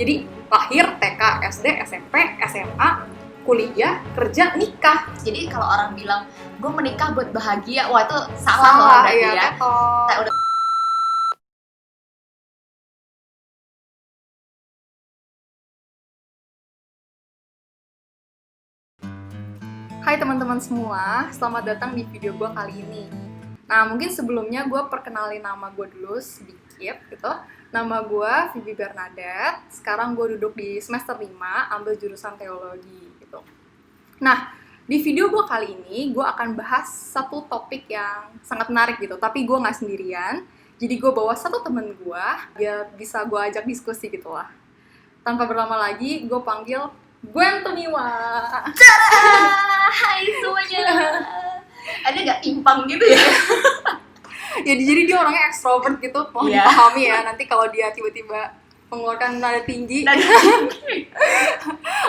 Jadi lahir, TK, SD, SMP, SMA, kuliah, kerja, nikah. Jadi kalau orang bilang gue menikah buat bahagia, wah itu salah loh berarti iya, ya. Kayak udah. Hai teman-teman semua, selamat datang di video gue kali ini. Nah, mungkin sebelumnya gue perkenalin nama gue dulu sedikit gitu. Nama gue Vivi Bernadette, sekarang gue duduk di semester 5, ambil jurusan teologi gitu. Nah, di video gue kali ini, gue akan bahas satu topik yang sangat menarik gitu, tapi gue nggak sendirian. Jadi gue bawa satu temen gue, dia bisa gue ajak diskusi gitu lah. Tanpa berlama lagi, gue panggil Gwen Tumiwa. Hai semuanya. Ada nggak timpang gitu ya? Ya, jadi dia orangnya ekstrovert gitu, mohon dipahami ya. Nanti kalau dia tiba-tiba mengeluarkan nada tinggi.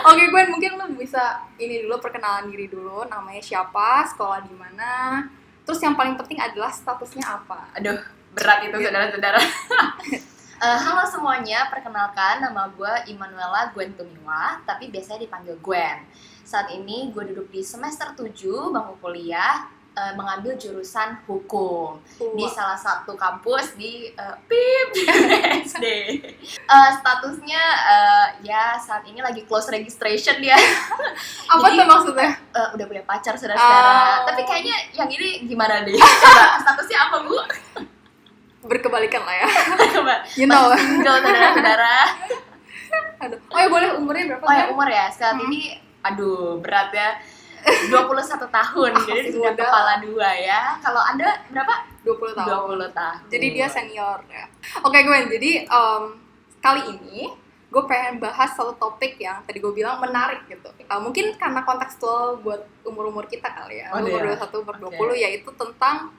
Oke Gwen, mungkin lo bisa ini dulu perkenalan diri dulu, namanya siapa, sekolah di mana, terus yang paling penting adalah statusnya apa. Aduh, berat itu saudara-saudara. Halo semuanya, perkenalkan nama gue Immanuela Gwen Tumiwa, tapi biasanya dipanggil Gwen. Saat ini gue duduk di semester 7 bangku kuliah, mengambil jurusan hukum di salah satu kampus di SD. Statusnya ya saat ini lagi close registration dia. Apa tuh maksudnya? Udah punya pacar saudara-saudara. Tapi kayaknya yang ini gimana deh? Coba statusnya apa Bu? Berkebalikan lah ya. You know. Single saudara-saudara. Aduh. Oh ya boleh umurnya berapa? Oh ya umur ya saat ini aduh berat ya. 21 tahun, jadi sudah kepala 2 ya. Kalau Anda berapa? 20 tahun. 20 tahun. Jadi dia senior ya. Oke Gwen, jadi kali ini gue pengen bahas satu topik yang tadi gue bilang menarik gitu. Mungkin karena kontekstual buat umur-umur kita kali ya. Umur 21, umur 20 yaitu tentang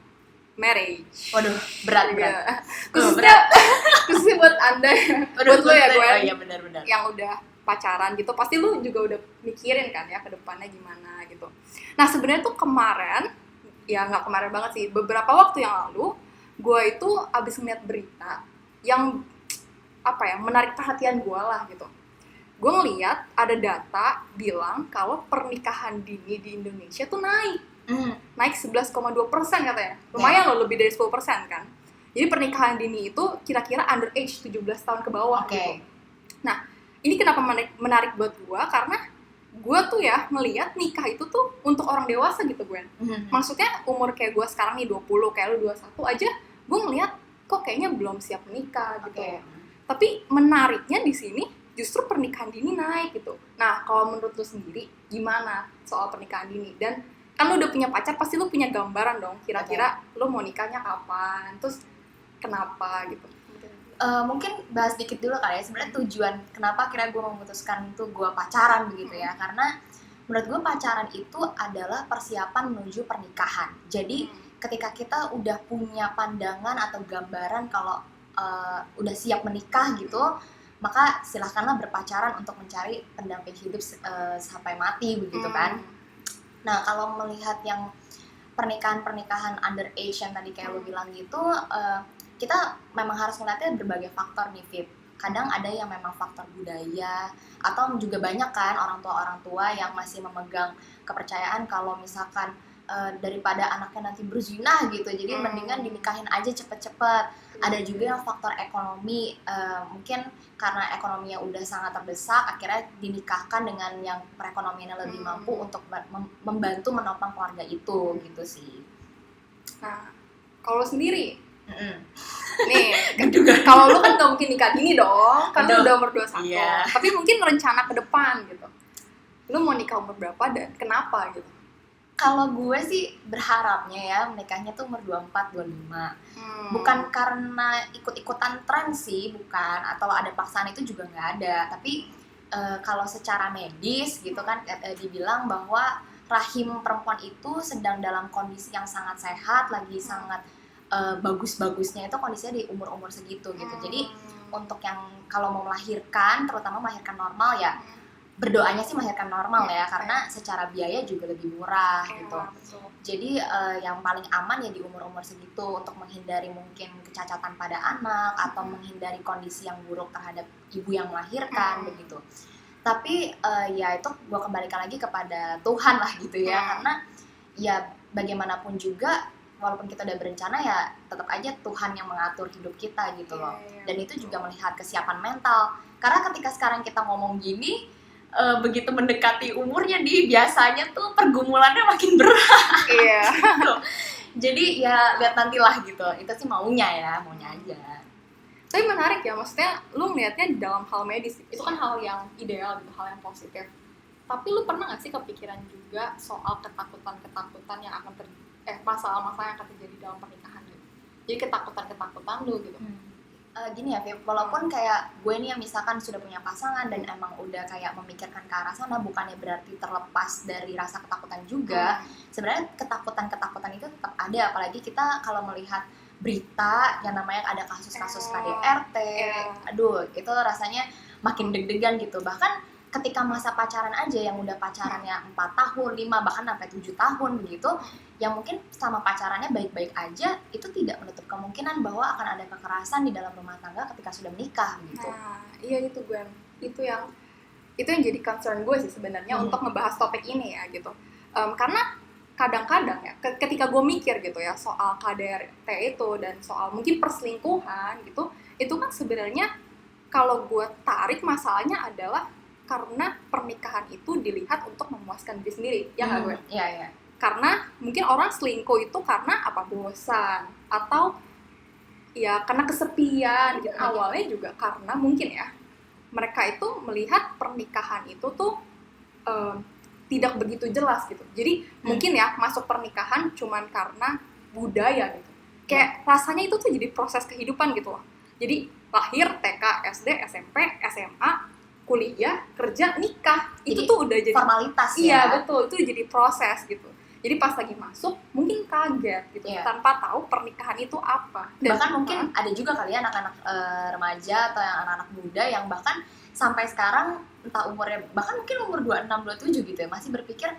marriage. Waduh, berat. Khususnya buat Anda, buat lo ya Gwen. Oh iya benar-benar. Yang udah pacaran gitu, pasti lu juga udah mikirin kan ya ke depannya gimana gitu. Nah sebenarnya tuh kemarin, ya nggak kemarin banget sih, beberapa waktu yang lalu gue itu abis ngeliat berita yang apa ya, menarik perhatian gue lah gitu. Gue ngeliat ada data bilang kalau pernikahan dini di Indonesia tuh naik 11,2% katanya. Lumayan loh, lebih dari 10% kan. Jadi pernikahan dini itu kira-kira under age 17 tahun ke bawah gitu. Nah ini kenapa menarik buat gue, karena gue tuh ya ngeliat nikah itu tuh untuk orang dewasa gitu Gwen. Maksudnya umur kayak gue sekarang nih 20, kayak lu 21 aja, gue ngeliat kok kayaknya belum siap menikah gitu. Tapi menariknya di sini justru pernikahan dini naik gitu. Nah kalau menurut lu sendiri gimana soal pernikahan dini? Dan kan lu udah punya pacar, pasti lu punya gambaran dong kira-kira lu mau nikahnya kapan, terus kenapa gitu. Mungkin bahas dikit dulu kali ya, sebenarnya tujuan kenapa akhirnya gue memutuskan tuh gue pacaran begitu ya, karena menurut gue pacaran itu adalah persiapan menuju pernikahan. Jadi ketika kita udah punya pandangan atau gambaran kalau udah siap menikah gitu, maka silahkanlah berpacaran untuk mencari pendamping hidup sampai mati begitu kan. Nah kalau melihat yang pernikahan underage yang tadi kayak lo bilang gitu, kita memang harus melihatnya berbagai faktor nih Vip. Kadang ada yang memang faktor budaya, atau juga banyak kan orang tua yang masih memegang kepercayaan kalau misalkan daripada anaknya nanti berzina gitu, jadi mendingan dinikahin aja cepet-cepet. Ada juga yang faktor ekonomi, mungkin karena ekonominya udah sangat terdesak, akhirnya dinikahkan dengan yang perekonomiannya lebih mampu untuk membantu menopang keluarga itu gitu sih. Nah, kalau sendiri nih, kalau lu kan gak mungkin nikah gini dong, karena udah umur 21. Iya. Tapi mungkin rencana ke depan gitu. Lu mau nikah umur berapa dan kenapa gitu? Kalau gue sih berharapnya ya menikahnya tuh umur 24, 25. Bukan karena ikut-ikutan tren sih, bukan. Atau ada paksaan itu juga gak ada. Tapi kalau secara medis gitu kan dibilang bahwa rahim perempuan itu sedang dalam kondisi yang sangat sehat, lagi sangat bagus-bagusnya itu kondisinya di umur-umur segitu gitu. Jadi untuk yang kalau mau melahirkan, terutama melahirkan normal ya berdoanya sih melahirkan normal ya, karena secara biaya juga lebih murah gitu. Betul. Jadi yang paling aman ya di umur-umur segitu, untuk menghindari mungkin kecacatan pada anak atau menghindari kondisi yang buruk terhadap ibu yang melahirkan begitu. Tapi ya itu gue kembalikan lagi kepada Tuhan lah gitu ya, karena ya bagaimanapun juga walaupun kita udah berencana ya tetap aja Tuhan yang mengatur hidup kita gitu loh. Dan itu juga melihat kesiapan mental. Karena ketika sekarang kita ngomong gini, begitu mendekati umurnya biasanya tuh pergumulannya makin berat. Iya. Gitu. Jadi ya lihat nantilah gitu. Itu sih maunya aja. Tapi menarik ya, maksudnya lu ngeliatnya dalam hal medis, itu kan hal yang ideal gitu, hal yang positif. Tapi lu pernah gak sih kepikiran juga soal ketakutan-ketakutan yang akan masalah-masalah yang akan terjadi dalam pernikahan gitu? Jadi ketakutan-ketakutan lu gitu. Gini ya, Vip, walaupun kayak gue nih yang misalkan sudah punya pasangan dan emang udah kayak memikirkan ke arah sana, bukannya berarti terlepas dari rasa ketakutan juga. Sebenarnya ketakutan-ketakutan itu tetap ada, apalagi kita kalau melihat berita yang namanya ada kasus-kasus KDRT, aduh itu rasanya makin deg-degan gitu. Bahkan ketika masa pacaran aja yang udah pacarannya 4 tahun, 5, bahkan sampai 7 tahun begitu, yang mungkin sama pacarannya baik-baik aja, itu tidak menutup kemungkinan bahwa akan ada kekerasan di dalam rumah tangga ketika sudah menikah gitu. Nah, iya itu gue, itu yang jadi concern gue sih sebenarnya untuk ngebahas topik ini ya gitu. Karena kadang-kadang ya ketika gue mikir gitu ya soal KDRT itu dan soal mungkin perselingkuhan gitu, itu kan sebenarnya kalau gue tarik masalahnya adalah karena pernikahan itu dilihat untuk memuaskan diri sendiri, ya nggak gue? Iya. Karena mungkin orang selingkuh itu karena apa, bosan atau ya karena kesepian gitu. Awalnya juga karena mungkin ya mereka itu melihat pernikahan itu tuh tidak begitu jelas gitu. Jadi mungkin ya masuk pernikahan cuman karena budaya gitu. Kayak rasanya itu tuh jadi proses kehidupan gitu loh. Jadi lahir, TK, SD, SMP, SMA, kuliah, kerja, nikah. Jadi, itu tuh udah jadi formalitas ya. Iya, betul. Itu jadi proses gitu. Jadi pas lagi masuk mungkin kaget gitu, tanpa tahu pernikahan itu apa. Dan bahkan mungkin ada juga kali ya anak-anak remaja atau yang anak-anak muda yang bahkan sampai sekarang entah umurnya bahkan mungkin umur 26, 27 gitu ya, masih berpikir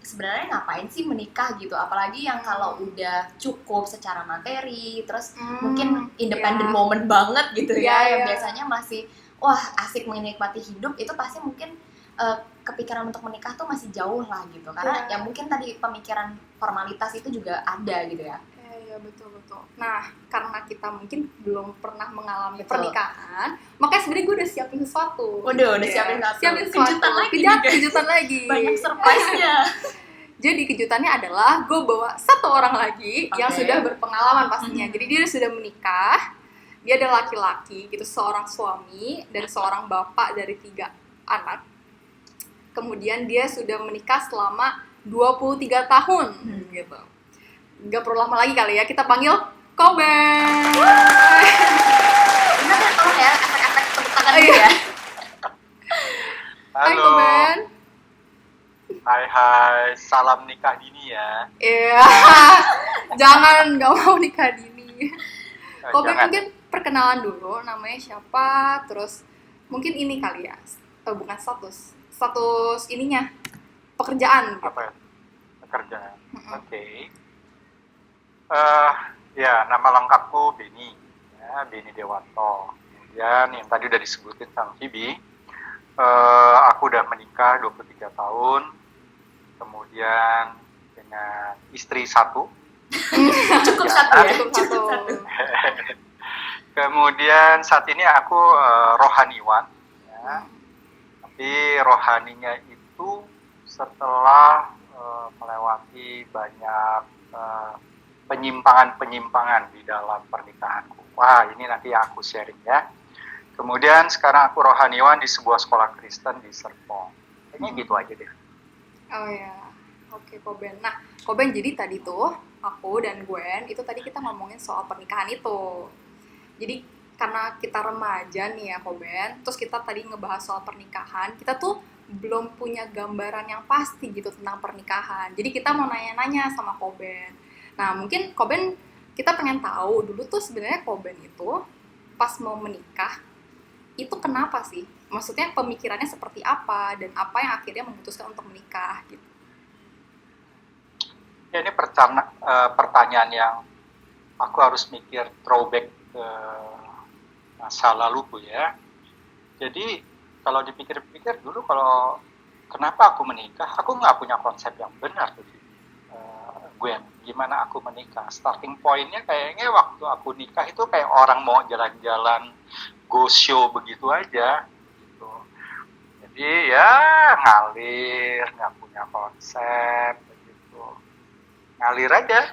sebenarnya ngapain sih menikah gitu, apalagi yang kalau udah cukup secara materi, terus mungkin independent moment banget gitu ya, yang biasanya masih wah asik menikmati hidup, itu pasti mungkin kepikiran untuk menikah tuh masih jauh lah gitu, karena ya mungkin tadi pemikiran formalitas itu juga ada gitu ya. Iya betul. Nah karena kita mungkin belum pernah mengalami pernikahan, makanya sebenarnya gue udah siapin sesuatu. Udah siapin sesuatu. Kejutan lagi. Banyak surprise-nya. Jadi kejutannya adalah gue bawa satu orang lagi yang sudah berpengalaman pastinya. Jadi dia sudah menikah, dia ada laki-laki gitu, seorang suami dan seorang bapak dari 3 anak. Kemudian dia sudah menikah selama 23 tahun gitu. Gak perlu lama lagi kali ya, kita panggil Koben. Bener ya, tolong ya, efek-efek tepuk tangan gitu ya. Hai Koben. Hai, salam nikah dini ya. Iya, jangan, gak mau nikah dini. Koben mungkin perkenalan dulu, namanya siapa, terus mungkin ini kali ya, bukan status ininya, pekerjaan. Apa ya? Pekerjaan, oke. Ya, nama lengkapku Beni, ya, Beni Dewanto. Kemudian yang tadi udah disebutin sama Phoebe, aku udah menikah 23 tahun, kemudian dengan istri 1. Cukup satu. Kemudian saat ini aku rohaniwan, ya. Tapi rohaninya itu setelah melewati banyak penyimpangan di dalam pernikahanku. Wah, ini nanti aku sharing ya. Kemudian sekarang aku rohaniwan di sebuah sekolah Kristen di Serpong. Kayaknya gitu aja deh. Oh ya, oke Koben. Nah, Koben, jadi tadi tuh aku dan Gwen itu tadi kita ngomongin soal pernikahan itu. Jadi karena kita remaja nih ya Koben, terus kita tadi ngebahas soal pernikahan, kita tuh belum punya gambaran yang pasti gitu tentang pernikahan. Jadi kita mau nanya-nanya sama Koben. Nah mungkin Koben, kita pengen tahu dulu tuh sebenarnya Koben itu pas mau menikah itu kenapa sih? maksudnya pemikirannya seperti apa dan apa yang akhirnya memutuskan untuk menikah gitu. Ya, ini pertanyaan yang aku harus mikir throwback ke masa laluku ya. Jadi kalau dipikir-pikir dulu, kalau kenapa aku menikah, aku nggak punya konsep yang benar tuh. Gwen, gimana aku menikah? Starting pointnya kayaknya waktu aku nikah itu kayak orang mau jalan-jalan go show begitu aja gitu. Jadi ya ngalir, nggak punya konsep begitu, ngalir aja.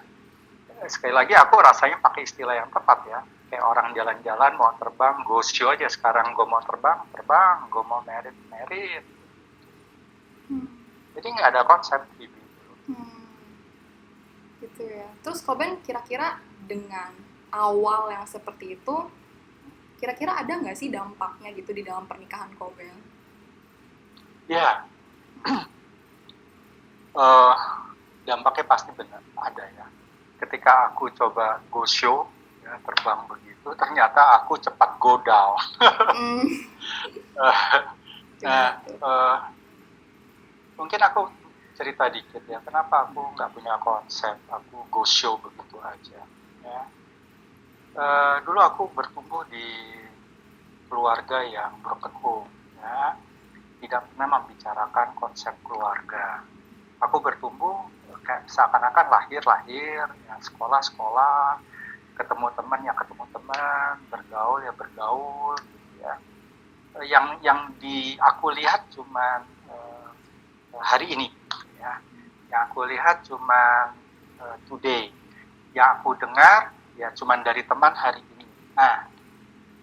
Sekali lagi aku rasanya pakai istilah yang tepat ya, kayak orang jalan-jalan mau terbang, go show aja. Sekarang gue mau terbang, gue mau merit. Jadi nggak ada konsep gitu. Gitu ya. Terus Koben kira-kira dengan awal yang seperti itu, kira-kira ada nggak sih dampaknya gitu di dalam pernikahan Koben? Ya, dampaknya pasti benar ada ya. Ketika aku coba go show, ya, terbang begitu, ternyata aku cepat go down. Mungkin aku cerita dikit ya, kenapa aku nggak punya konsep, aku go show begitu aja. Ya. Dulu aku bertumbuh di keluarga yang broken home, ya, tidak pernah membicarakan konsep keluarga. Aku bertumbuh kayak seakan-akan lahir, ya, sekolah, ketemu teman, bergaul, gitu ya. Yang aku lihat cuma hari ini, ya. Yang aku lihat cuma today. Yang aku dengar ya cuma dari teman hari ini. Nah,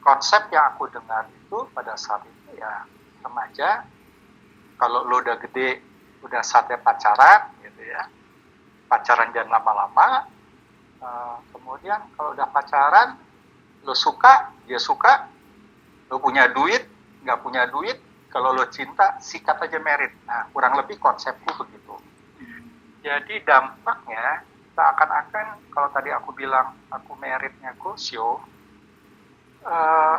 konsep yang aku dengar itu pada saat itu ya remaja, kalau lo udah gede, udah saatnya pacaran gitu ya. Pacaran jangan lama-lama. Kemudian kalau udah pacaran, lo suka, dia suka, lo punya duit, nggak punya duit, kalau lo cinta, sikat aja merit. Nah, kurang lebih konsepku begitu. Jadi dampaknya seakan-akan kalau tadi aku bilang aku meritnya go-show,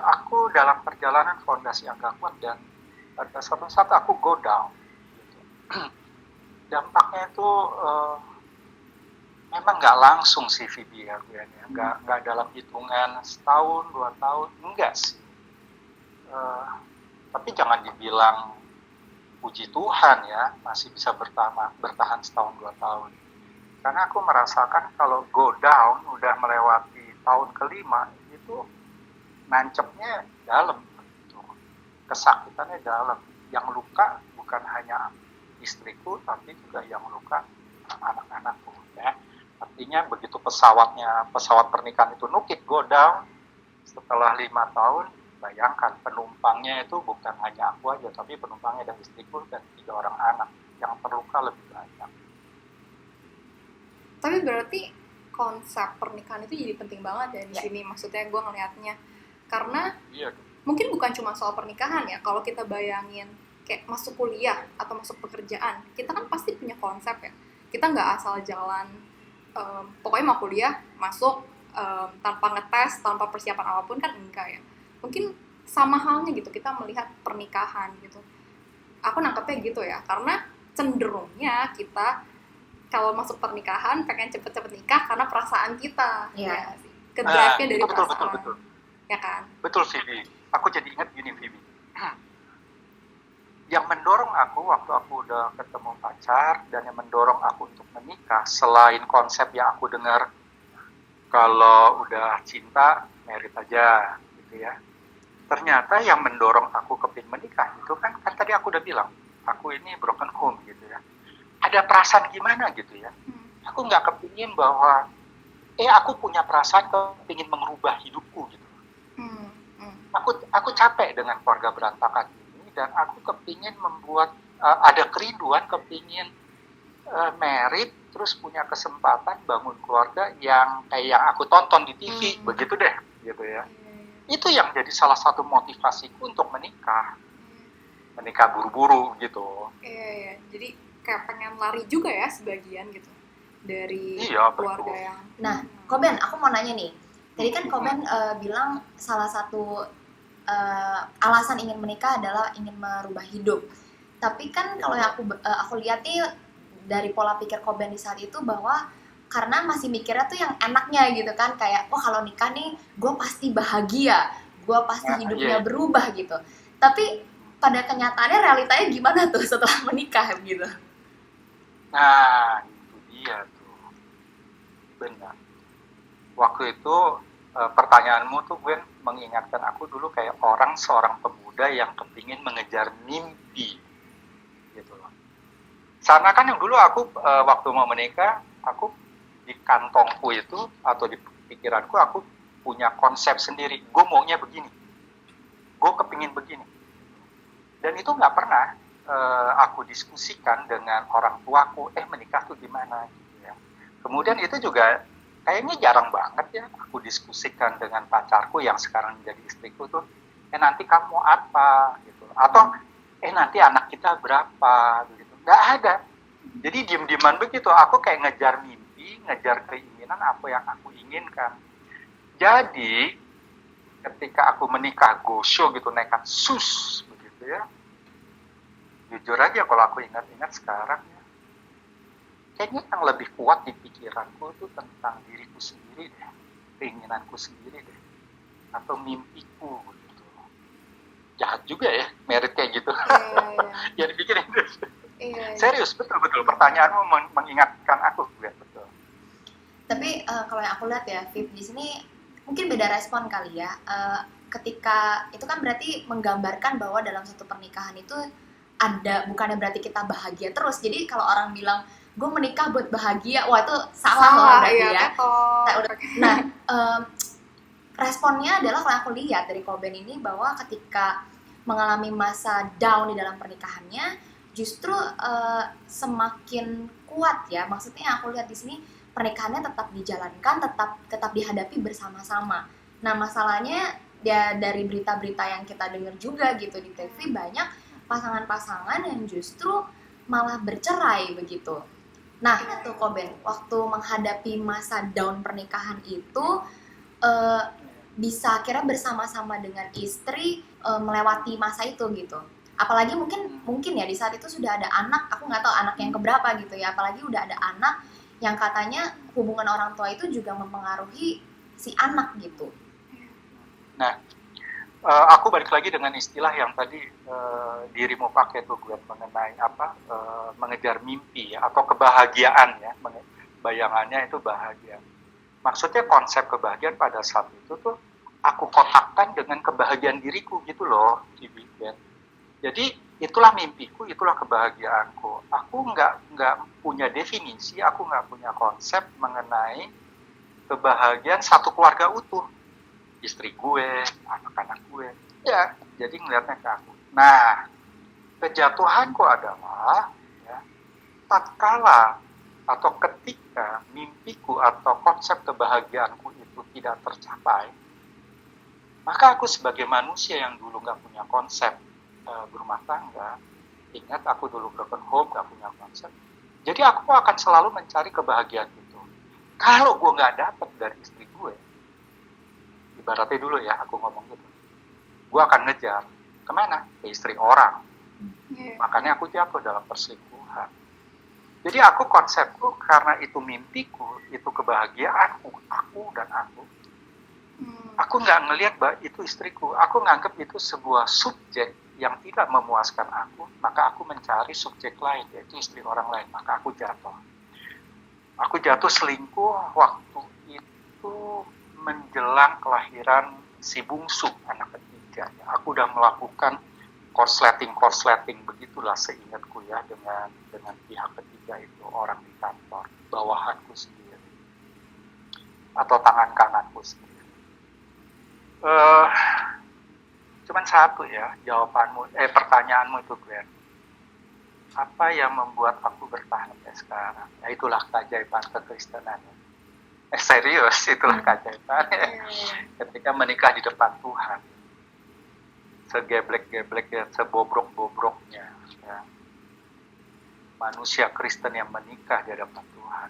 aku dalam perjalanan fondasi agak kuat dan pada suatu saat aku go down. Gitu. Dampaknya itu memang nggak langsung sih Phoebe ya, nggak dalam hitungan setahun, 2 tahun, enggak sih. Tapi jangan dibilang puji Tuhan ya, masih bisa bertahan setahun 2 tahun. Karena aku merasakan kalau go down udah melewati tahun kelima itu nancepnya dalam, gitu. Kesakitannya dalam. Yang luka bukan hanya istriku, tapi juga yang luka anak-anakku. Ya. Artinya begitu pesawat pernikahan itu nukik go down, setelah 5 tahun, bayangkan penumpangnya itu bukan hanya aku aja, tapi penumpangnya dan istriku dan 3 orang anak yang terluka lebih banyak. Tapi berarti konsep pernikahan itu jadi penting banget ya di sini. Maksudnya gue ngelihatnya karena mungkin bukan cuma soal pernikahan ya. Kalau kita bayangin kayak masuk kuliah atau masuk pekerjaan, kita kan pasti punya konsep ya. Kita nggak asal jalan, pokoknya mau kuliah masuk tanpa ngetes, tanpa persiapan apapun kan enggak ya. Mungkin sama halnya gitu kita melihat pernikahan gitu. Aku nangkepnya gitu ya, karena cenderungnya kita kalau masuk pernikahan pengen cepet-cepet nikah karena perasaan kita, ya kedrive-nya dari perasaan, betul. Ya kan? Betul Phoebe. Aku jadi ingat gini Phoebe. Yang mendorong aku waktu aku udah ketemu pacar dan yang mendorong aku untuk menikah, selain konsep yang aku dengar kalau udah cinta merit aja gitu ya. Ternyata yang mendorong aku kepingin menikah itu kan tadi aku udah bilang, aku ini broken home gitu ya. Ada perasaan gimana gitu ya. Aku nggak kepingin bahwa aku punya perasaan kepingin mengubah hidupku gitu. Aku capek dengan keluarga berantakan ini dan aku kepingin membuat ada kerinduan kepingin merit terus punya kesempatan bangun keluarga yang kayak yang aku tonton di TV begitu deh gitu ya. Itu yang jadi salah satu motivasiku untuk menikah buru-buru gitu. Iya. Jadi kayak pengen lari juga ya sebagian gitu dari keluarga betul. Nah, Koben, aku mau nanya nih. Tadi kan Koben bilang salah satu alasan ingin menikah adalah ingin merubah hidup. Tapi kan kalau yang aku lihat nih dari pola pikir Koben di saat itu, bahwa karena masih mikirnya tuh yang enaknya gitu kan, kayak oh kalau nikah nih gue pasti bahagia, gue pasti hidupnya berubah gitu. Tapi pada kenyataannya realitanya gimana tuh setelah menikah gitu? Nah, itu dia tuh. Benar. Waktu itu pertanyaanmu tuh Gwen mengingatkan aku dulu kayak seorang pemuda yang kepingin mengejar mimpi gitu loh. Karena kan yang dulu aku waktu mau menikah, aku di kantongku itu atau di pikiranku aku punya konsep sendiri. Gue maunya begini, gue kepingin begini. Dan itu nggak pernah aku diskusikan dengan orang tuaku. Menikah tuh gimana? Gitu ya. Kemudian itu juga kayaknya jarang banget ya aku diskusikan dengan pacarku yang sekarang menjadi istriku tuh. Nanti kamu apa? Gitu. Atau nanti anak kita berapa? Gitu. Nggak ada. Jadi diem-dieman begitu. Aku kayak ngejar mimpi, ngejar keinginan apa yang aku inginkan. Jadi ketika aku menikah gosyo gitu, nekat sus begitu ya. Jujur aja kalau aku ingat-ingat sekarang ya, kayaknya yang lebih kuat di pikiranku itu tentang diriku sendiri deh, keinginanku sendiri deh, atau mimpiku gitu. Jahat juga ya, merit kayak gitu. Ya dipikirin. Serius, betul-betul pertanyaanmu mengingatkan aku, ya betul. Tapi kalau yang aku lihat ya, Viv, di sini mungkin beda respon kali ya. Ketika itu kan berarti menggambarkan bahwa dalam satu pernikahan itu ada, bukannya berarti kita bahagia terus. Jadi kalau orang bilang gue menikah buat bahagia, wah itu salah berarti ya. Nah, responnya adalah kalau aku lihat dari Koben ini, bahwa ketika mengalami masa down di dalam pernikahannya, justru semakin kuat ya. Maksudnya yang aku lihat di sini, pernikahannya tetap dijalankan, tetap dihadapi bersama-sama. Nah, masalahnya ya dari berita-berita yang kita dengar juga gitu di TV, banyak pasangan-pasangan yang justru malah bercerai begitu. Nah, itu Koben, waktu menghadapi masa down pernikahan itu bisa kira bersama-sama dengan istri melewati masa itu gitu. Apalagi mungkin ya di saat itu sudah ada anak, aku nggak tahu anak yang keberapa gitu ya, apalagi udah ada anak yang katanya hubungan orang tua itu juga mempengaruhi si anak gitu. Nah, aku balik lagi dengan istilah yang tadi dirimu pakai tuh gue mengenai mengejar mimpi ya, atau kebahagiaan ya, bayangannya itu bahagia. Maksudnya konsep kebahagiaan pada saat itu tuh aku kotakkan dengan kebahagiaan diriku gitu loh, ya. Jadi itulah mimpiku, itulah kebahagiaanku. Aku nggak punya definisi, aku nggak punya konsep mengenai kebahagiaan satu keluarga utuh. Istri gue, anak-anak gue. Ya, jadi ngeliatnya ke aku. Nah, kejatuhanku adalah ya, tatkala atau ketika mimpiku atau konsep kebahagiaanku itu tidak tercapai, maka aku sebagai manusia yang dulu nggak punya konsep berumah tangga, ingat aku dulu broken home, nggak punya konsep, jadi aku akan selalu mencari kebahagiaan itu. Kalau gue nggak dapet dari istri gue, ibaratnya dulu ya aku ngomong gitu, gue akan ngejar kemana? Ke istri orang. Makanya aku jatuh dalam perselingkuhan. Jadi aku konsepku, karena itu mimpiku, itu kebahagiaanku, aku dan aku. Aku nggak ngelihat bahwa itu istriku. Aku nganggap itu sebuah subjek yang tidak memuaskan aku. Maka aku mencari subjek lain, yaitu istri orang lain. Maka aku jatuh. Aku jatuh selingkuh waktu itu menjelang kelahiran si bungsu, anak ketiga. Aku udah melakukan korsleting begitulah seingatku ya, dengan pihak ketiga itu, orang di kantor, bawahanku sendiri atau tangan kananku sendiri. Cuman satu ya jawabanmu, pertanyaanmu itu Glenn, apa yang membuat aku bertahan sampai sekarang? Ya itulah keajaiban kekristenan. Serius, itulah keajaiban ketika menikah di depan Tuhan, segeblek-gebleknya, sebobrok-bobroknya ya. Manusia Kristen yang menikah di hadapan Tuhan,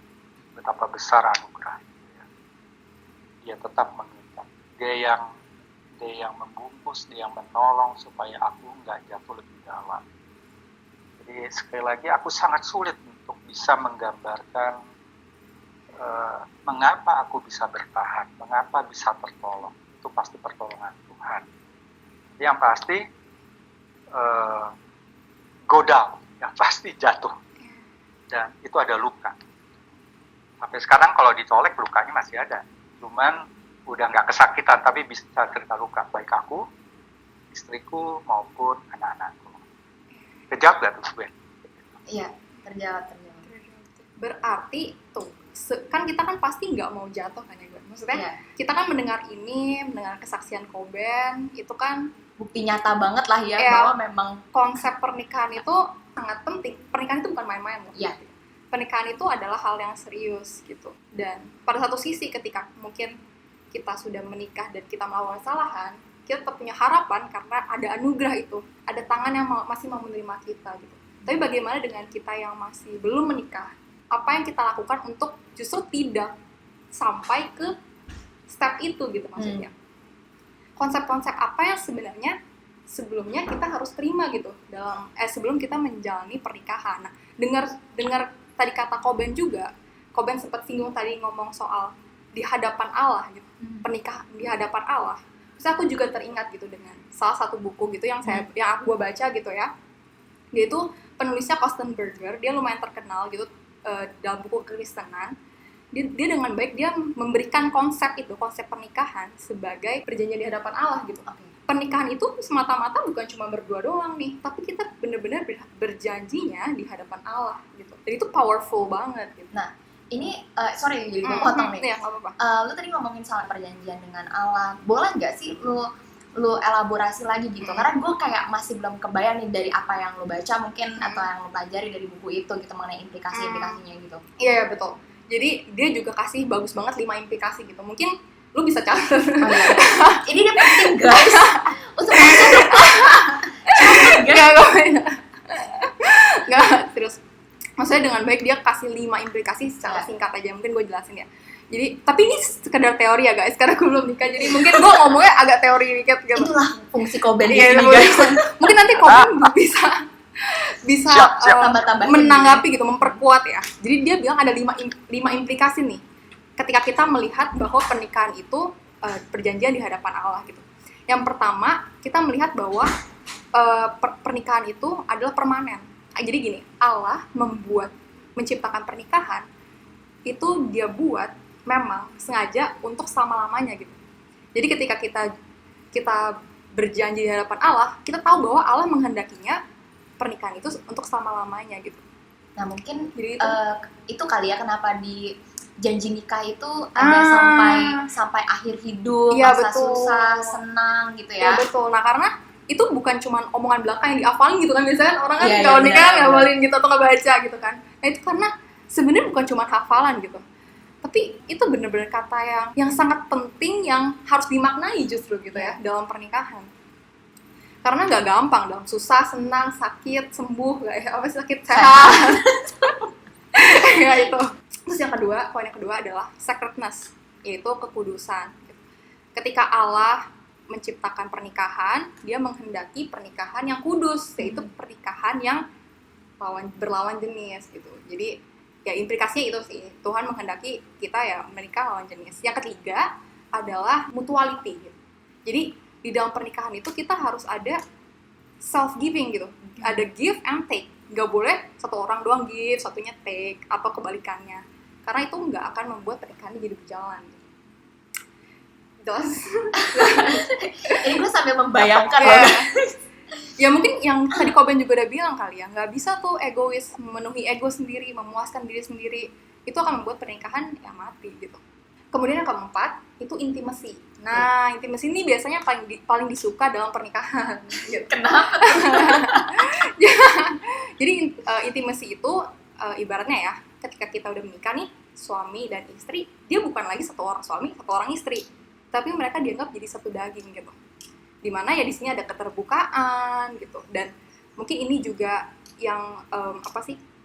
betapa besar anugerah ya. Dia tetap mengikat, dia yang dia yang membungkus, dia yang menolong supaya aku nggak jatuh lebih dalam. Jadi sekali lagi aku sangat sulit untuk bisa menggambarkan mengapa aku bisa bertahan, mengapa bisa tertolong. Itu pasti pertolongan Tuhan. Yang pasti go down, yang pasti jatuh. Dan itu ada luka. Sampai sekarang kalau dicolek lukanya masih ada. Cuman udah nggak kesakitan, tapi bisa cerita luka. Baik aku, istriku, maupun anak-anakku. Kejawab gak tuh, Ben? Iya, terjawab. Berarti tuh, kan kita kan pasti nggak mau jatuh kan ya gue. Maksudnya Iya. kita kan mendengar kesaksian Koben, itu kan Bukti nyata banget lah ya, Iya. bahwa memang konsep pernikahan itu sangat penting. Pernikahan itu bukan main-main loh. Iya. Pernikahan itu adalah hal yang serius gitu. Dan pada satu sisi ketika mungkin kita sudah menikah dan kita melakukan kesalahan, kita tetap punya harapan karena ada anugerah itu, ada tangan yang masih mau menerima kita gitu. Tapi bagaimana dengan kita yang masih belum menikah? Apa yang kita lakukan untuk justru tidak sampai ke step itu gitu maksudnya? Konsep-konsep apa yang sebenarnya sebelumnya kita harus terima gitu dalam sebelum kita menjalani pernikahan. Nah, dengar tadi kata Koben juga, Koben sempat singgung tadi ngomong soal di hadapan Allah gitu, pernikahan di hadapan Allah. Terus aku juga teringat gitu dengan salah satu buku gitu yang aku baca gitu ya. Dia itu penulisnya Kostenberger, dia lumayan terkenal gitu dalam buku kekristenan. Dia dengan baik dia memberikan konsep pernikahan sebagai perjanjian di hadapan Allah gitu. Pernikahan itu semata-mata bukan cuma berdua doang nih, tapi kita benar-benar berjanjinya di hadapan Allah gitu. Dan itu powerful banget gitu. Nah, ini sorry jadi gue potong nih. Iya, nggak apa-apa. Lu tadi ngomongin soal perjanjian dengan Allah. Boleh nggak sih lu elaborasi lagi gitu? Karena gue kayak masih belum kebayang nih dari apa yang lu baca mungkin atau yang lu pelajari dari buku itu gitu mengenai implikasinya gitu. Iya, betul. Jadi dia juga kasih bagus banget 5 implikasi gitu. Mungkin lu bisa catat. Oh, iya. Ini dia penting guys. Untuk masuk Nggak, serius. Maksudnya dengan baik dia kasih 5 implikasi secara singkat aja. Mungkin gue jelasin ya. Jadi, tapi ini sekedar teori ya guys, karena gue belum nikah. Jadi mungkin gue ngomongnya agak teori dikit gitu. Itulah fungsi Koben di Iya, sini guys. mungkin nanti Koben bisa Siap. Tambah-tambahin menanggapi gitu, memperkuat ya. Jadi dia bilang ada 5 implikasi nih ketika kita melihat bahwa pernikahan itu perjanjian di hadapan Allah gitu. Yang pertama, kita melihat bahwa pernikahan itu adalah permanen. Jadi gini, Allah menciptakan pernikahan itu dia buat memang sengaja untuk selama-lamanya gitu. Jadi ketika kita berjanji di hadapan Allah, kita tahu bahwa Allah menghendakinya pernikahan itu untuk selama-lamanya gitu. Nah mungkin Jadi itu kali ya kenapa di janji nikah itu ada sampai akhir hidup, Iya, masa betul. susah, senang gitu Ya ya. betul. Nah karena itu bukan cuma omongan belaka yang dihafalin gitu kan, biasanya kan orang kan Iya, kalau iya, nikah benar. ngafalin gitu atau ngebaca gitu kan. Nah itu karena sebenarnya bukan cuma hafalan gitu, tapi itu benar-benar kata yang sangat penting yang harus dimaknai justru gitu ya dalam pernikahan. Karena nggak gampang dalam susah, senang, sakit, sembuh, sakit, sehat. Ya itu. Terus poin yang kedua adalah sacredness, yaitu kekudusan. Ketika Allah menciptakan pernikahan, dia menghendaki pernikahan yang kudus, yaitu pernikahan yang berlawan jenis gitu. Jadi ya implikasinya itu sih, Tuhan menghendaki kita ya menikah lawan jenis. Yang ketiga adalah mutuality gitu. Jadi di dalam pernikahan itu kita harus ada self giving gitu, ada give and take. Nggak boleh satu orang doang give, satunya take, atau kebalikannya, karena itu nggak akan membuat pernikahannya jadi berjalan gitu. Jelas? Ini gue sambil membayangkan Ya. loh. Ya mungkin yang tadi Koben juga udah bilang kali ya, nggak bisa tuh egois, memenuhi ego sendiri, memuaskan diri sendiri, itu akan membuat pernikahan ya mati gitu. Kemudian yang keempat itu intimacy. Nah, intimacy ini biasanya paling disuka dalam pernikahan. Gitu. Kenapa? Jadi intimacy itu ibaratnya ya, ketika kita udah menikah nih, suami dan istri, dia bukan lagi satu orang suami, satu orang istri, tapi mereka dianggap jadi satu daging gitu. Dimana ya di sini ada keterbukaan gitu, dan mungkin ini juga yang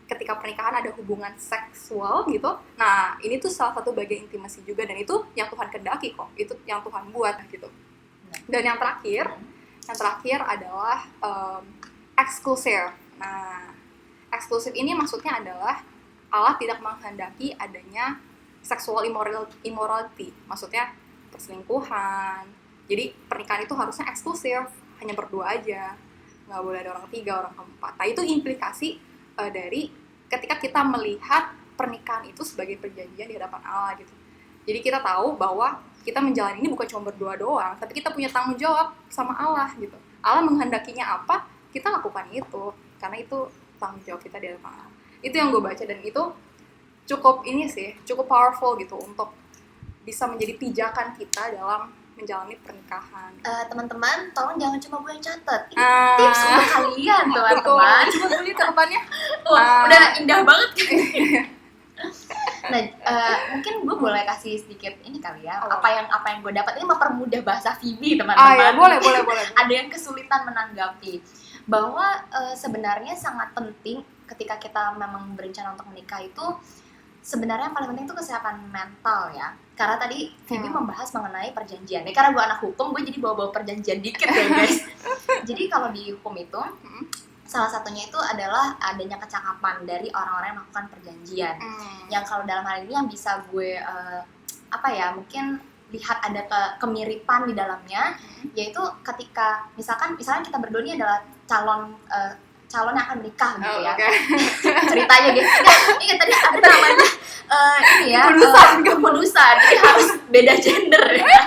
ketika pernikahan ada hubungan seksual gitu. Nah, ini tuh salah satu bagian intimasi juga, dan itu yang Tuhan kehendaki kok. Itu yang Tuhan buat gitu. Dan yang terakhir adalah eksklusif. Nah, eksklusif ini maksudnya adalah Allah tidak menghendaki adanya sexual immorality, maksudnya perselingkuhan. Jadi pernikahan itu harusnya eksklusif, hanya berdua aja, nggak boleh ada orang ketiga, orang keempat. Nah, itu implikasi dari ketika kita melihat pernikahan itu sebagai perjanjian di hadapan Allah gitu. Jadi kita tahu bahwa kita menjalani ini bukan cuma berdua doang, tapi kita punya tanggung jawab sama Allah gitu. Allah menghendakinya apa, kita lakukan itu, karena itu tanggung jawab kita di hadapan Allah. Itu yang gue baca, dan itu cukup powerful gitu untuk bisa menjadi pijakan kita dalam menjalani pernikahan. Teman-teman, tolong jangan cuma gue yang catat. Ini tips untuk kalian, teman-teman. Coba gue lihat catatannya. Udah indah banget kan? Nah, mungkin gue boleh kasih sedikit ini kali ya. Apa yang gue dapat ini mempermudah bahasa Phoebe, teman-teman. Ya, boleh. Ada yang kesulitan menanggapi bahwa sebenarnya sangat penting ketika kita memang berencana untuk menikah itu, sebenarnya yang paling penting itu kesehatan mental ya. Karena tadi Phoebe membahas mengenai perjanjian. Karena gue anak hukum, gue jadi bawa-bawa perjanjian dikit ya guys. Jadi kalau di hukum itu, salah satunya itu adalah adanya kecakapan dari orang-orang yang melakukan perjanjian. Yang kalau dalam hal ini yang bisa gue mungkin lihat ada kemiripan di dalamnya, yaitu ketika misalnya kita berdua ini adalah calon yang akan menikah gitu ya. Ceritanya gitu. Ingat tadi ada namanya keputusan. Jadi harus beda gender ya.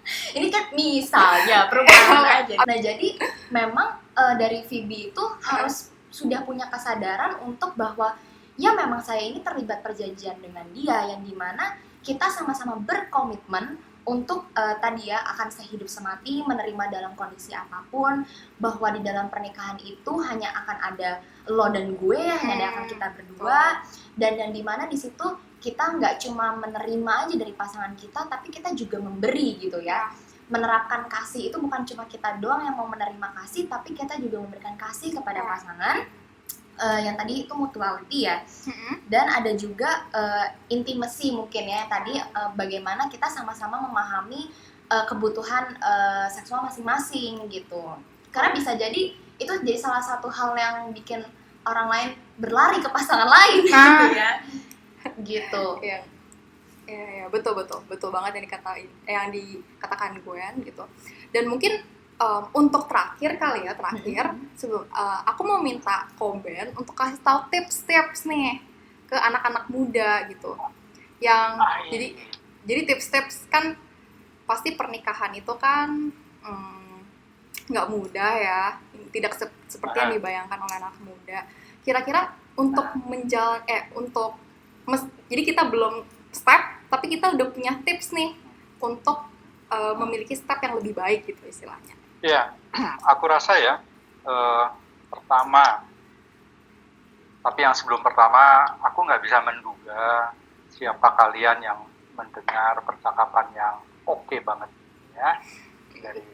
Ini kan misalnya perubahan aja. Nah, jadi memang dari Phoebe itu harus sudah punya kesadaran untuk bahwa ya memang saya ini terlibat perjanjian dengan dia, yang dimana kita sama-sama berkomitmen untuk tadi ya akan sehidup semati, menerima dalam kondisi apapun, bahwa di dalam pernikahan itu hanya akan ada lo dan gue, hanya akan kita berdua, dan yang dimana di situ kita nggak cuma menerima aja dari pasangan kita, tapi kita juga memberi gitu ya. Menerapkan kasih itu bukan cuma kita doang yang mau menerima kasih, tapi kita juga memberikan kasih kepada pasangan. Yang tadi itu mutuality ya. Dan ada juga intimacy mungkin ya, tadi bagaimana kita sama-sama memahami kebutuhan seksual masing-masing gitu. Karena bisa jadi itu jadi salah satu hal yang bikin orang lain berlari ke pasangan lain gitu ya. Gitu. Iya, betul banget yang dikatakan Gwen gitu. Dan mungkin untuk terakhir sebelum aku mau minta Koben untuk kasih tahu tips-tips nih ke anak-anak muda gitu. Jadi tips-tips kan pasti pernikahan itu kan nggak mudah ya, tidak seperti yang dibayangkan oleh anak muda. Kira-kira untuk jadi kita belum step, tapi kita udah punya tips nih untuk memiliki step yang lebih baik gitu istilahnya. Ya, aku rasa ya, pertama, tapi yang sebelum pertama, aku nggak bisa menduga siapa kalian yang mendengar percakapan yang oke banget ya, dari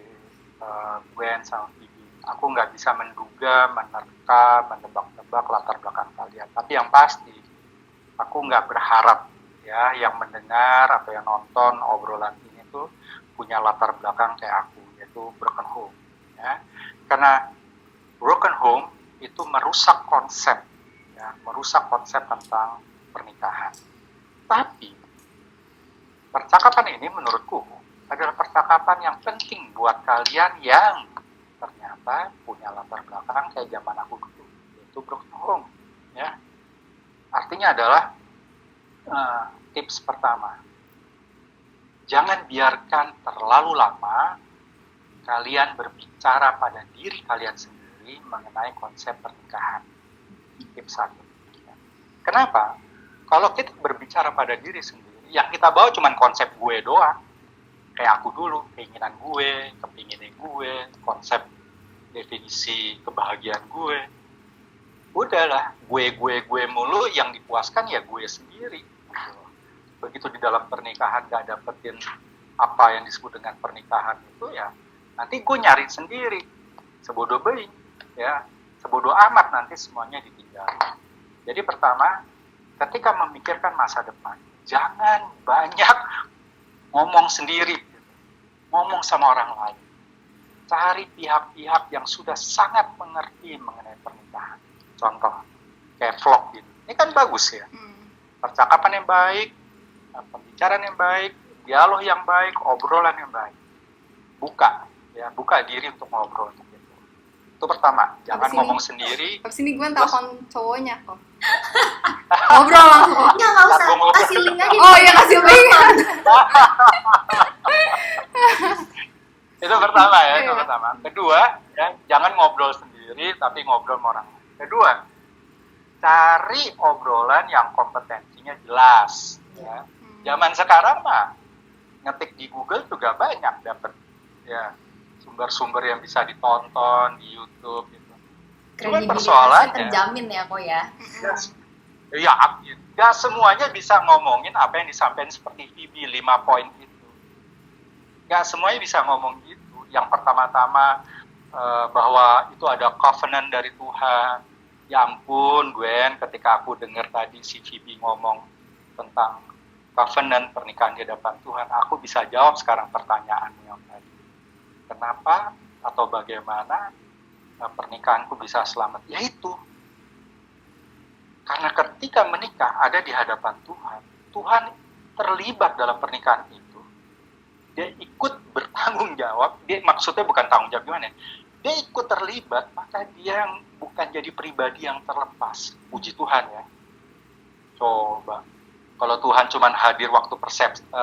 Gwen sama Phoebe. Aku nggak bisa menduga, menerka, menebak-nebak latar belakang kalian. Tapi yang pasti, aku nggak berharap ya yang mendengar atau yang nonton obrolan ini tuh punya latar belakang kayak aku, yaitu broken home ya. Karena broken home itu merusak konsep tentang pernikahan. Tapi percakapan ini menurutku adalah percakapan yang penting buat kalian yang ternyata punya latar belakang kayak zaman aku dulu, yaitu broken home ya. Artinya adalah tips pertama, jangan biarkan terlalu lama kalian berbicara pada diri kalian sendiri mengenai konsep pernikahan. Tips 1. Kenapa? Kalau kita berbicara pada diri sendiri, yang kita bawa cuma konsep gue doang. Kayak aku dulu, keinginan gue, kepinginan gue, konsep definisi kebahagiaan gue. Udahlah, gue mulu, yang dipuaskan ya gue sendiri. Begitu di dalam pernikahan gak dapetin apa yang disebut dengan pernikahan itu ya, nanti gue nyari sendiri, sebodoh bayi, ya, sebodoh amat nanti semuanya ditinggal. Jadi pertama, ketika memikirkan masa depan, jangan banyak ngomong sendiri, ngomong sama orang lain. cari pihak-pihak yang sudah sangat mengerti mengenai pernikahan. Contoh, kayak vlog gitu. Ini kan bagus ya. Percakapan yang baik, pembicaraan yang baik, dialog yang baik, obrolan yang baik. Buka diri untuk ngobrol. Itu pertama, jangan ngomong sendiri. Habis ini gue telepon cowoknya kok. Ngobrol langsung. Nggak usah, kasih link aja. Oh iya, kasih link. Itu pertama ya, itu Iya. pertama. Kedua, ya, jangan ngobrol sendiri tapi ngobrol sama orang. Kedua, cari obrolan yang kompetensinya jelas. Ya. Zaman sekarang mah ngetik di Google juga banyak dapat ya sumber-sumber yang bisa ditonton di YouTube gitu. Cuma Kredibilitasnya persoalannya, terjamin ya kok ya. ya semuanya bisa ngomongin apa yang disampaikan seperti Phoebe 5 poin itu. Nggak semuanya bisa ngomong gitu. Yang pertama-tama bahwa itu ada covenant dari Tuhan. Ya ampun, Gwen, ketika aku dengar tadi si Phoebe ngomong tentang covenant pernikahan di hadapan Tuhan, aku bisa jawab sekarang pertanyaanmu yang tadi. Kenapa atau bagaimana pernikahanku bisa selamat? Yaitu karena ketika menikah ada di hadapan Tuhan, Tuhan terlibat dalam pernikahan itu. Dia ikut bertanggung jawab. Dia maksudnya bukan tanggung jawab gimana? Dia ikut terlibat, maka dia yang bukan jadi pribadi yang terlepas. Puji Tuhan ya. Coba. Kalau Tuhan cuma hadir waktu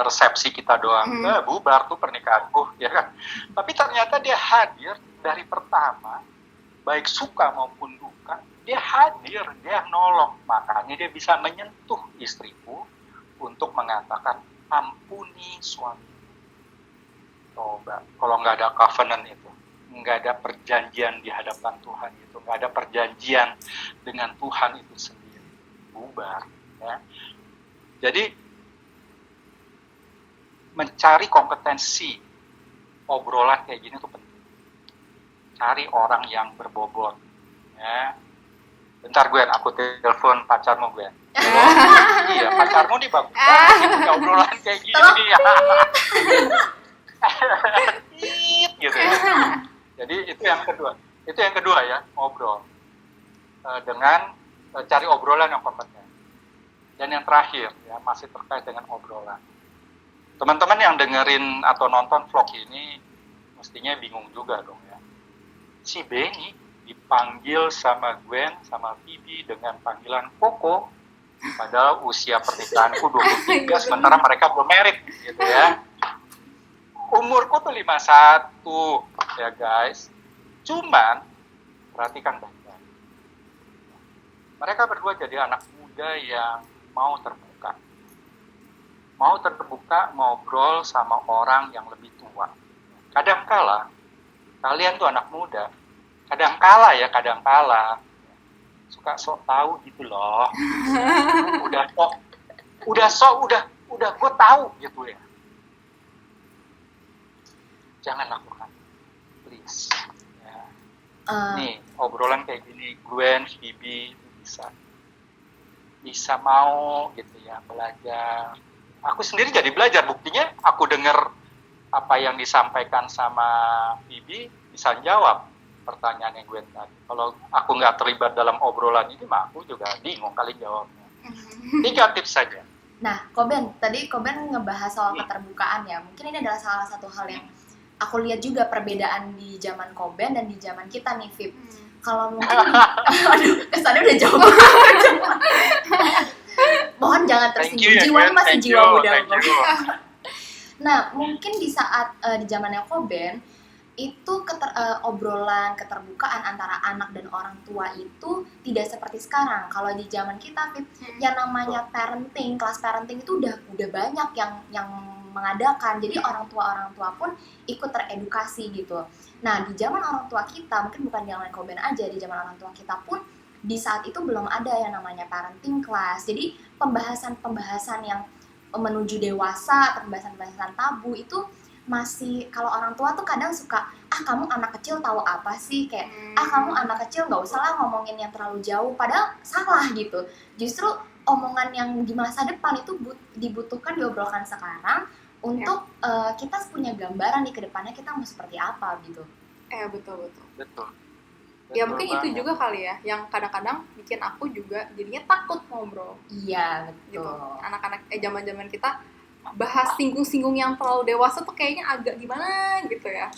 resepsi kita doang, bubar tuh pernikahanku, ya kan? Tapi ternyata dia hadir dari pertama, baik suka maupun duka, dia hadir, dia nolong. Makanya dia bisa menyentuh istriku untuk mengatakan, ampuni suami. Coba, kalau nggak ada covenant itu, nggak ada perjanjian di hadapan Tuhan itu, nggak ada perjanjian dengan Tuhan itu sendiri, bubar. Ya. Jadi, mencari kompetensi obrolan kayak gini tuh penting. Cari orang yang berbobot. Ya. Bentar Gwen, aku telepon pacarmu Gwen. Iya, pacarmu nih bagus banget obrolan kayak gini ya. Gitu ya. Jadi itu yang kedua ya, ngobrol dengan cari obrolan yang kompeten. Dan yang terakhir ya, masih terkait dengan obrolan. Teman-teman yang dengerin atau nonton vlog ini mestinya bingung juga dong ya. Si Benny dipanggil sama Gwen sama Phoebe dengan panggilan Koko, padahal usia pernikahanku 23 sementara mereka belum married gitu ya. Umurku tuh 51 ya guys. Cuman perhatikan baik-baik. Mereka berdua jadi anak muda yang mau terbuka. Mau terbuka ngobrol sama orang yang lebih tua. Kadangkala kalian tuh anak muda, kadangkala suka sok tahu gitu loh. udah gue tahu gitu ya. Jangan lakukan, please. Ya. Nih, obrolan kayak gini, Gwen, Phoebe bisa mau gitu ya, belajar. Aku sendiri jadi belajar, buktinya aku dengar apa yang disampaikan sama Phoebe, bisa jawab pertanyaan yang Gwen tadi. Kalau aku nggak terlibat dalam obrolan ini, mah aku juga bingung kali jawabnya. 3 tips saja. Nah, tadi Koben ngebahas soal keterbukaan ya. Mungkin ini adalah salah satu hal yang aku lihat juga perbedaan di zaman Koben dan di zaman kita nih, Vip. Kalau mungkin, aduh, kesannya udah jauh banget. Mohon jangan tersinggung, jiwanya masih jiwa muda. Nah, mungkin di saat di zamannya Koben, itu obrolan keterbukaan antara anak dan orang tua itu tidak seperti sekarang. Kalau di zaman kita, Vip, yang namanya parenting, kelas parenting itu udah banyak yang mengadakan. Jadi orang tua pun ikut teredukasi gitu. Nah, di zaman orang tua kita, mungkin bukan zaman Koben aja, di zaman orang tua kita pun di saat itu belum ada yang namanya parenting class. Jadi pembahasan yang menuju dewasa, pembahasan tabu itu masih, kalau orang tua tuh kadang suka, kamu anak kecil tahu apa sih, kayak kamu anak kecil nggak usah lah ngomongin yang terlalu jauh, padahal salah gitu. Justru omongan yang di masa depan itu dibutuhkan diobrolkan sekarang untuk kita punya gambaran nih ke depannya kita mau seperti apa gitu. Betul. Betul. Ya Betul mungkin itu banget. juga kali ya yang kadang-kadang bikin aku juga jadinya takut ngobrol Iya, gitu. betul. Anak-anak zaman-zaman kita bahas singgung-singgung yang terlalu dewasa tuh kayaknya agak gimana gitu ya.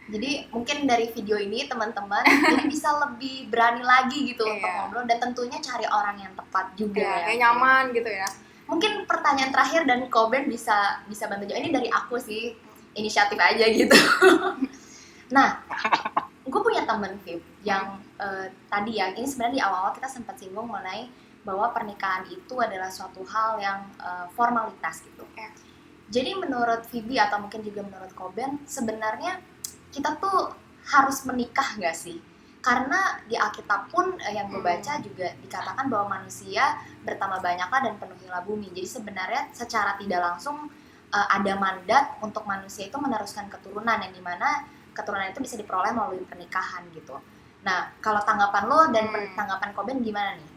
Jadi mungkin dari video ini teman-teman jadi bisa lebih berani lagi gitu untuk Iya. ngobrol, dan tentunya cari orang yang tepat juga Ya, ya. kayak nyaman gitu ya. Mungkin pertanyaan terakhir dan Koben bisa bantu jawab. Ini dari aku sih, inisiatif aja gitu. Nah, gue punya temen Vip yang tadi ya, ini sebenarnya di awal-awal kita sempat singgung mengenai bahwa pernikahan itu adalah suatu hal yang formalitas gitu. Iya. Jadi menurut Vivi atau mungkin juga menurut Koben, sebenarnya kita tuh harus menikah nggak sih? Karena di Alkitab pun yang gue baca juga dikatakan bahwa manusia bertambah banyaklah dan penuhilah bumi. Jadi sebenarnya secara tidak langsung ada mandat untuk manusia itu meneruskan keturunan, yang dimana keturunan itu bisa diperoleh melalui pernikahan gitu. Nah, kalau tanggapan lo dan tanggapan Koben gimana nih?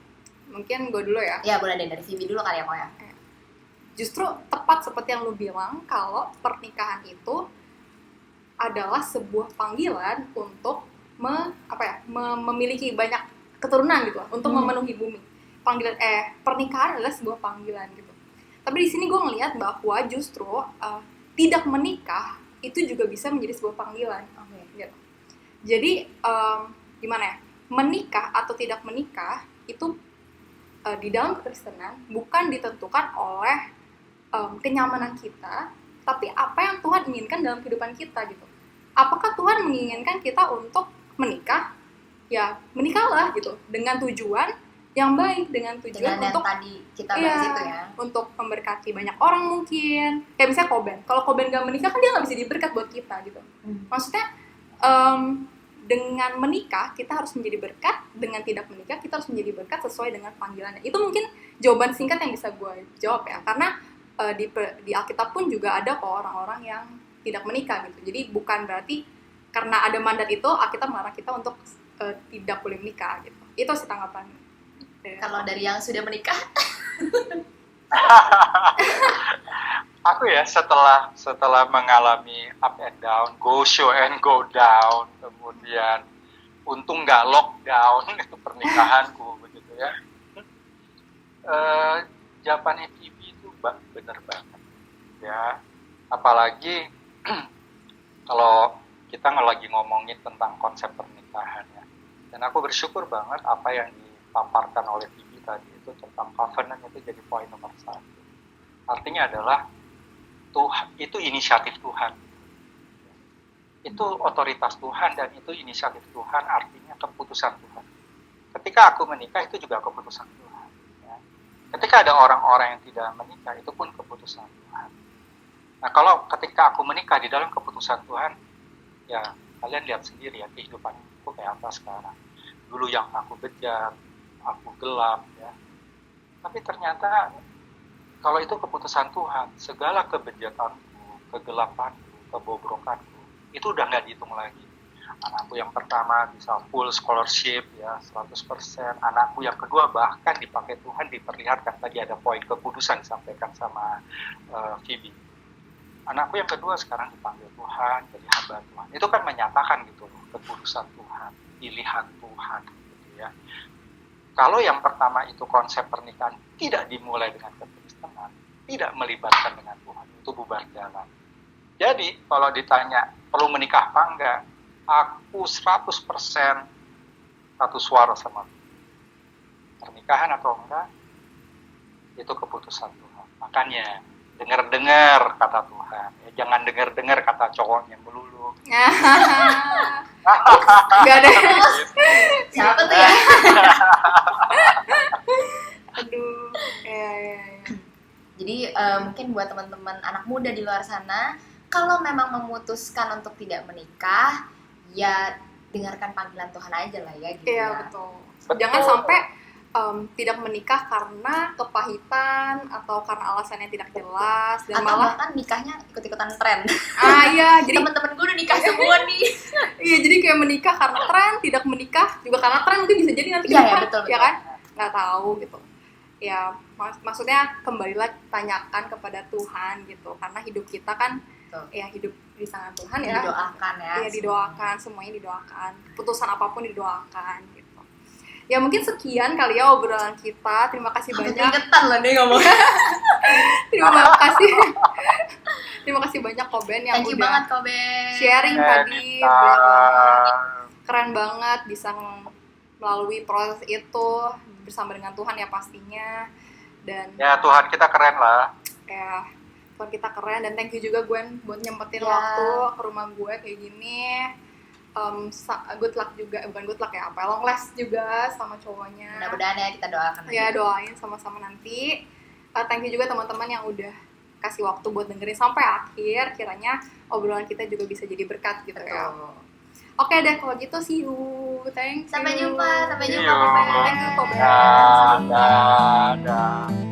Mungkin gue dulu ya. Ya boleh deh, dari Vivi dulu kali ya Ko ya. Justru tepat seperti yang lu bilang, kalau pernikahan itu adalah sebuah panggilan untuk memiliki banyak keturunan gitu, untuk memenuhi bumi. Pernikahan adalah sebuah panggilan gitu. Tapi di sini gue ngelihat bahwa justru tidak menikah itu juga bisa menjadi sebuah panggilan. Gitu. Jadi gimana ya? Menikah atau tidak menikah itu di dalam kekristenan bukan ditentukan oleh kenyamanan kita, tapi apa yang Tuhan inginkan dalam kehidupan kita gitu. Apakah Tuhan menginginkan kita untuk menikah? Ya menikahlah gitu, dengan tujuan yang baik, dengan tujuan Dengan untuk yang tadi kita bahas itu ya, untuk memberkati banyak orang mungkin. Kayak misalnya Koben, kalau Koben gak menikah kan dia gak bisa diberkat buat kita gitu. Maksudnya dengan menikah kita harus menjadi berkat, dengan tidak menikah kita harus menjadi berkat sesuai dengan panggilannya. Itu mungkin jawaban singkat yang bisa gue jawab ya, karena di Alkitab pun juga ada kok orang-orang yang tidak menikah gitu. Jadi bukan berarti karena ada mandat itu Alkitab melarang kita untuk tidak boleh menikah gitu. Itu sih tanggapan. Kalau dari yang sudah menikah, aku ya setelah mengalami up and down, go show and go down, kemudian untung nggak lockdown itu pernikahanku begitu ya. Jawabannya TV itu bener banget ya, apalagi kalau kita lagi ngomongin tentang konsep pernikahan ya. Dan aku bersyukur banget apa yang dipaparkan oleh TV tadi itu tentang covenant itu jadi poin nomor 1. Artinya adalah Tuhan itu inisiatif Tuhan, itu otoritas Tuhan, dan itu inisiatif Tuhan, artinya keputusan Tuhan. Ketika aku menikah itu juga keputusan Tuhan ya. Ketika ada orang-orang yang tidak menikah itu pun keputusan Tuhan. Nah kalau ketika aku menikah di dalam keputusan Tuhan, ya kalian lihat sendiri ya kehidupan aku kayak apa sekarang. Dulu yang aku bejat, aku gelap ya, tapi ternyata kalau itu keputusan Tuhan, segala kebejatanku, kegelapanku, kebobrokanku, itu udah nggak dihitung lagi. Anakku yang pertama bisa full scholarship ya, 100%. Anakku yang kedua bahkan dipakai Tuhan, diperlihatkan. Tadi ada poin kekudusan disampaikan sama Phoebe. Anakku yang kedua sekarang dipanggil Tuhan, jadi hamba Tuhan. Itu kan menyatakan gitu loh, kekudusan Tuhan, pilihan Tuhan gitu ya. Kalau yang pertama itu konsep pernikahan tidak dimulai dengan kekristenan, tidak melibatkan dengan Tuhan, itu bubar jalan. Jadi kalau ditanya perlu menikah apa enggak, aku 100% satu suara sama pernikahan atau enggak, itu keputusan Tuhan. Makanya dengar-dengar kata Tuhan, jangan dengar-dengar kata cowoknya melulu. Gak ada. siapa tuh ya? Aduh. Ya. Jadi mungkin buat teman-teman anak muda di luar sana, kalau memang memutuskan untuk tidak menikah, ya dengarkan panggilan Tuhan aja lah ya gitu. Iya, ya. betul. Jangan sampai tidak menikah karena kepahitan atau karena alasan yang tidak jelas, dan Atau malah bahkan nikahnya ikut-ikutan tren. iya, jadi Teman-teman gue udah nikah semua nih. iya, jadi kayak menikah karena tren, tidak menikah juga karena tren, mungkin bisa jadi nanti Iya, kita, ya, betul. ya kan? Nggak tahu gitu. Ya, maksudnya kembalilah tanyakan kepada Tuhan gitu, karena hidup kita kan Betul. ya hidup di tangan Tuhan ya. Didoakan ya. Iya, didoakan, semuanya didoakan. Keputusan apapun didoakan gitu. Ya mungkin sekian kali ya obrolan kita. Terima kasih banyak. Keringetan loh nih ngomongnya. Terima kasih. Terima kasih banyak Koben yang Thank you udah banget Koben. sharing tadi. Banyak banget. Keren banget bisa melalui proses itu bersama dengan Tuhan ya pastinya. Dan Ya Tuhan kita keren lah. ya Tuhan kita keren, dan thank you juga Gwen buat nyempetin Ya. waktu ke rumah gue kayak gini. Good luck juga, bukan good luck ya, apa long last juga sama cowoknya. Mudah-mudahan ya kita doakan. Ya doain sama-sama nanti. Thank you juga teman-teman yang udah kasih waktu buat dengerin sampai akhir. Kiranya obrolan kita juga bisa jadi berkat gitu ya. Betul. Oke deh kalau gitu, see you. Thank you. Sampai jumpa See Koben. you. Thank you Koben. Dadah.